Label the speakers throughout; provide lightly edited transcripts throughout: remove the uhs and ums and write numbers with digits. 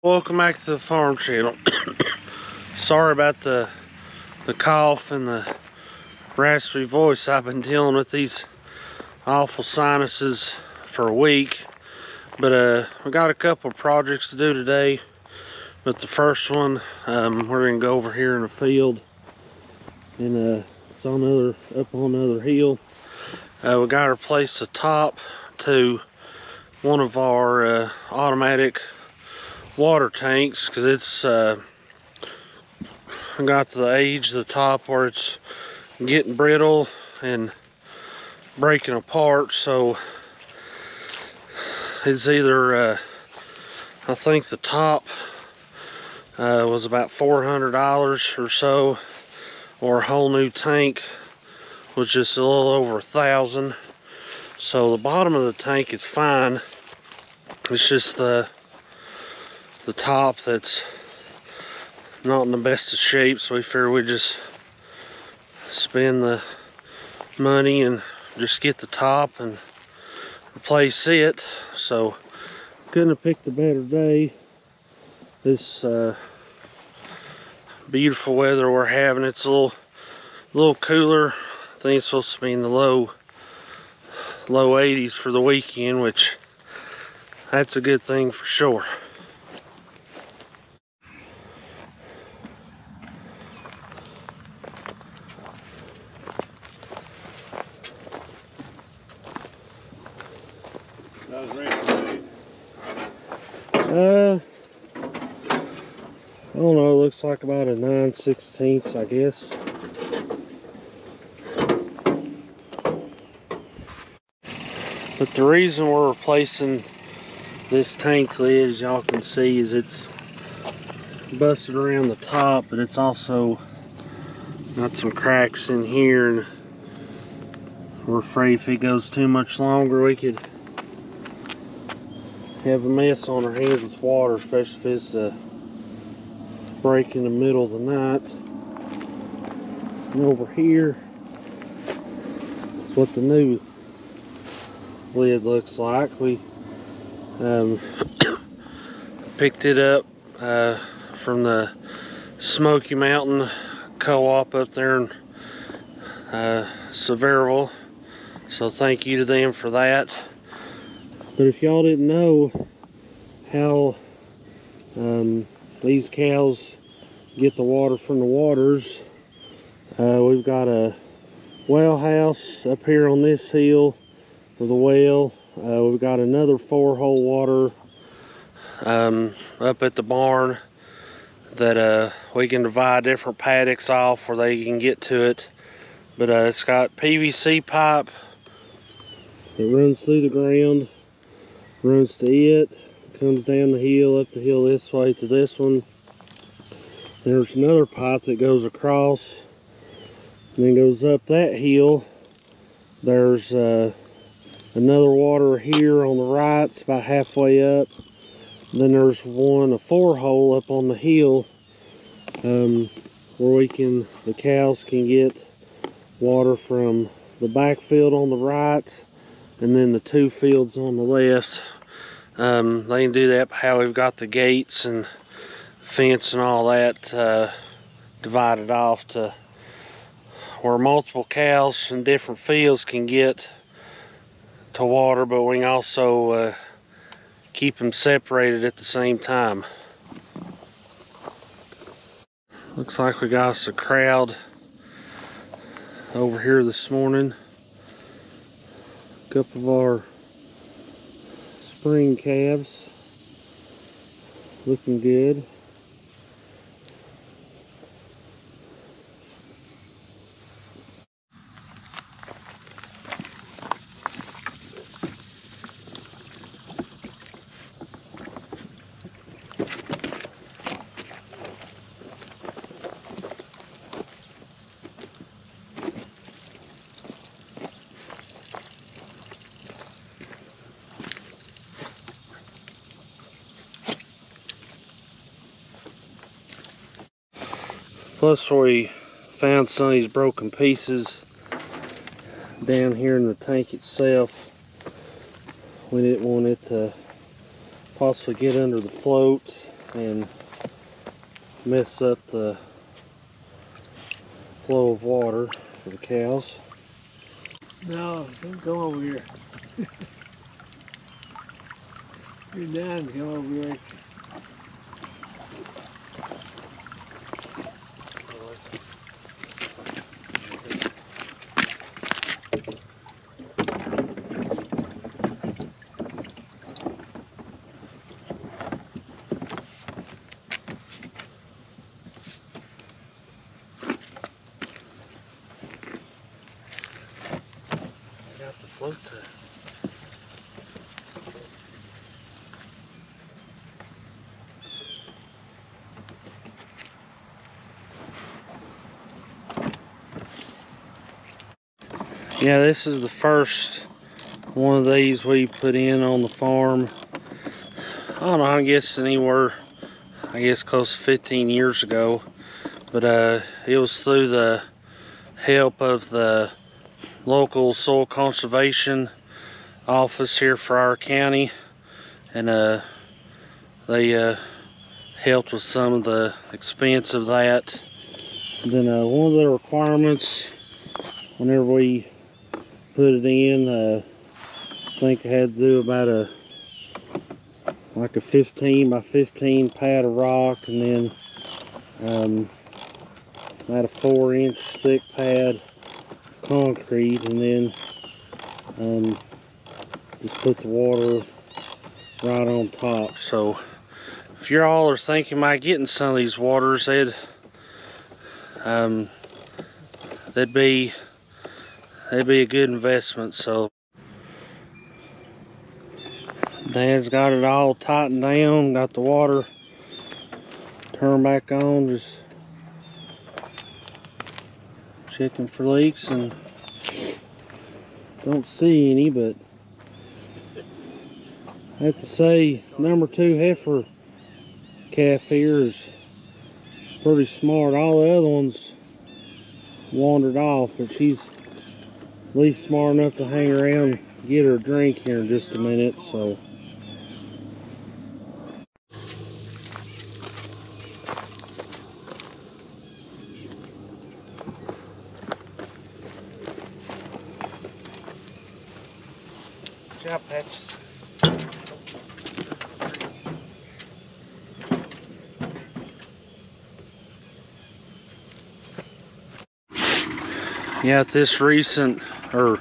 Speaker 1: Welcome back to the farm channel. Sorry about the cough and the raspy voice. I've been dealing with these awful sinuses for a week. But we got a couple of projects to do today. But the first one, we're gonna go over here in the field, and it's up on the other hill. We got to replace the top to one of our automatic water tanks, because it's got to the age of the top where it's getting brittle and breaking apart. So it's either I think the top was about $400 or so, or a whole new tank was just a little over $1,000. So the bottom of the tank is fine. It's just the top that's not in the best of shape, so we figured we'd just spend the money and just get the top and replace it. So couldn't have picked a better day. This beautiful weather we're having, it's a little cooler. I think it's supposed to be in the low 80s for the weekend, which that's a good thing for sure. I don't know, it looks like about a 9/16, I guess. But the reason we're replacing this tank lid, as y'all can see, is it's busted around the top, but it's also got some cracks in here, and we're afraid if it goes too much longer we could have a mess on our hands with water, especially if it's to break in the middle of the night. And over here is what the new lid looks like. We picked it up from the Smoky Mountain Co-op up there in Sevierville, so thank you to them for that. But if y'all didn't know how these cows get the water from the waters, we've got a well house up here on this hill with a well. We've got another 4-hole water up at the barn that we can divide different paddocks off where they can get to it. But it's got PVC pipe that runs through the ground, runs to it, comes down the hill, up the hill this way to this one. There's another pipe that goes across and then goes up that hill. There's another water here on the right, about halfway up. Then there's one, a 4-hole up on the hill, where the cows can get water from the backfield on the right, and then the 2 fields on the left. They can do that by how we've got the gates and fence and all that divided off to where multiple cows in different fields can get to water, but we can also keep them separated at the same time. Looks like we got us a crowd over here this morning. A couple of our spring calves looking good. Plus we found some of these broken pieces down here in the tank itself. We didn't want it to possibly get under the float and mess up the flow of water for the cows.
Speaker 2: No, don't go over here. You're down to go over here.
Speaker 1: Got the float to. Yeah, this is the first one of these we put in on the farm. I don't know, I guess anywhere, I guess close to 15 years ago. But it was through the help of the local soil conservation office here for our county, and they helped with some of the expense of that. And then one of the requirements whenever we put it in, I think I had to do about like a 15 by 15 pad of rock, and then about a 4-inch thick pad of concrete, and then just put the water right on top. So if you all are thinking about getting some of these waters, they'd be a good investment. So Dad's got it all tightened down, got the water turned back on, just checking for leaks, and don't see any, but I have to say number 2 heifer calf here is pretty smart. All the other ones wandered off, but she's at least smart enough to hang around and get her a drink here in just a minute. So good job, Patches. Yeah, this recent, or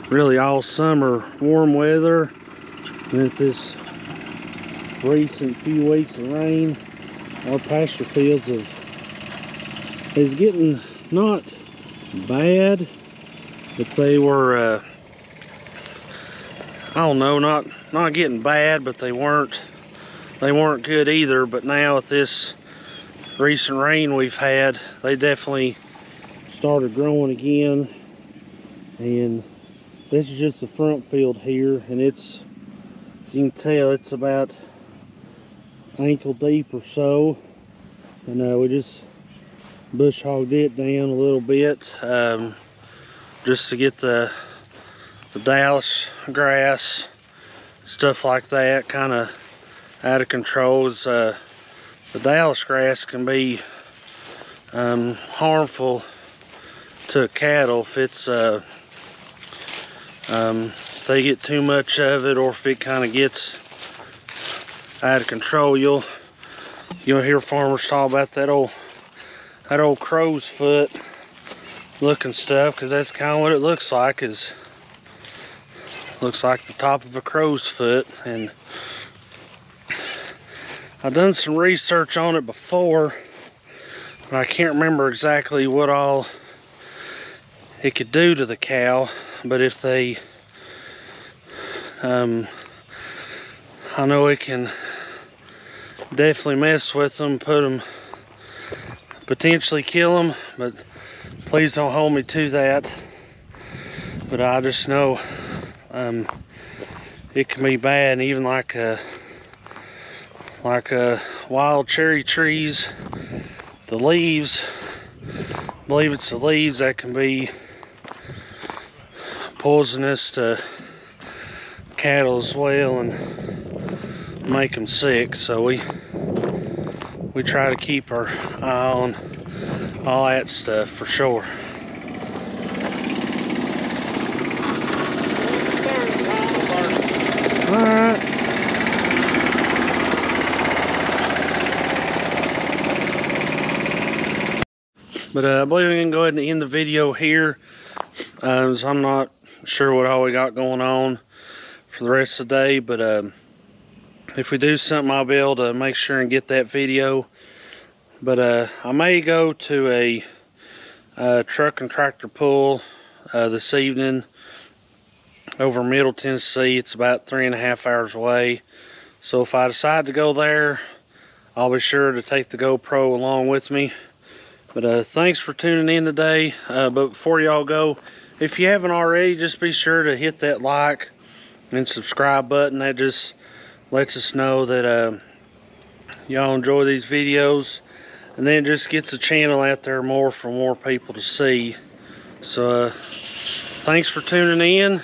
Speaker 1: really all summer warm weather, and with this recent few weeks of rain, our pasture fields is getting not bad, but they were I don't know, not getting bad, but they weren't good either. But now with this recent rain we've had, they definitely started growing again. And this is just the front field here, and it's, as you can tell, it's about ankle deep or so. And we just bush hogged it down a little bit, just to get the Dallas grass, stuff like that, kind of out of control. The Dallas grass can be harmful to cattle if it's if they get too much of it, or if it kind of gets out of control. You'll hear farmers talk about that old crow's foot looking stuff, because that's kind of what it looks like. Looks like the top of a crow's foot. And I've done some research on it before, but I can't remember exactly what all it could do to the cow. But if they I know it can definitely mess with them, put them, potentially kill them, but please don't hold me to that. But I just know it can be bad. And even like wild cherry trees, the leaves, I believe it's the leaves that can be poisonous to cattle as well and make them sick. So we we try to keep our eye on all that stuff for sure. Alright. But I believe we can go ahead and end the video here. As I'm not sure what all we got going on for the rest of the day, but if we do something, I'll be able to make sure and get that video. But I may go to a truck and tractor pull this evening over Middle Tennessee. It's about 3.5 hours away. So if I decide to go there, I'll be sure to take the GoPro along with me. But thanks for tuning in today. But before y'all go, if you haven't already, just be sure to hit that like and subscribe button. That just lets us know that y'all enjoy these videos, and then it just gets the channel out there more for more people to see. So thanks for tuning in,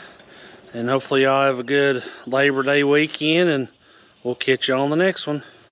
Speaker 1: and hopefully y'all have a good Labor Day weekend, and we'll catch you on the next one.